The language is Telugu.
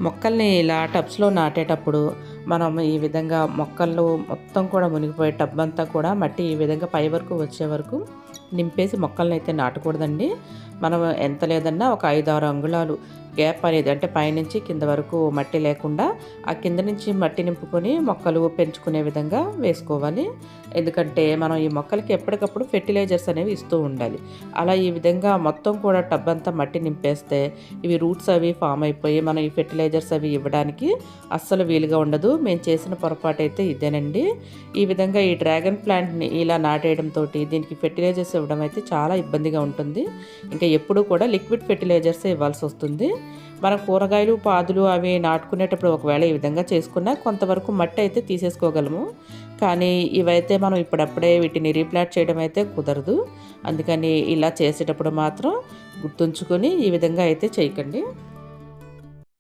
మొక్కల్ని ఇలా టబ్స్లో నాటేటప్పుడు మనం ఈ విధంగా మొక్కలు మొత్తం కూడా మునిగిపోయే టబ్ అంతా కూడా మట్టి ఈ విధంగా పై వరకు వచ్చే వరకు నింపేసి మొక్కల్ని అయితే నాటకూడదండి. మనం ఎంత లేదన్నా ఒక 5-6 అంగుళాలు గ్యాప్ అనేది, అంటే పైనుంచి కింద వరకు మట్టి లేకుండా ఆ కింద నుంచి మట్టి నింపుకొని మొక్కలు పెంచుకునే విధంగా వేసుకోవాలి. ఎందుకంటే మనం ఈ మొక్కలకి ఎప్పటికప్పుడు ఫెర్టిలైజర్స్ అనేవి ఇస్తూ ఉండాలి. అలా ఈ విధంగా మొత్తం కూడా టబ్ అంతా మట్టి నింపేస్తే ఇవి రూట్స్ అవి ఫామ్ అయిపోయి మనం ఈ ఫెర్టిలైజర్స్ అవి ఇవ్వడానికి అస్సలు వీలుగా ఉండదు. మేము చేసిన పొరపాటు అయితే ఇదేనండి. ఈ విధంగా ఈ డ్రాగన్ ప్లాంట్ని ఇలా నాటేయడంతో దీనికి ఫెర్టిలైజర్స్ ఇవ్వడం అయితే చాలా ఇబ్బందిగా ఉంటుంది. ఇంకా ఎప్పుడూ కూడా లిక్విడ్ ఫెర్టిలైజర్స్ ఇవ్వాల్సి వస్తుంది. మనం కూరగాయలు పాదులు అవి నాటుకునేటప్పుడు ఒకవేళ ఈ విధంగా చేసుకున్నా కొంతవరకు మట్టి అయితే తీసేసుకోగలము. కానీ ఇవైతే మనం ఇప్పుడప్పుడే వీటిని రీప్లాంట్ చేయడం అయితే కుదరదు. అందుకని ఇలా చేసేటప్పుడు మాత్రం గుర్తుంచుకొని ఈ విధంగా అయితే చేయకండి.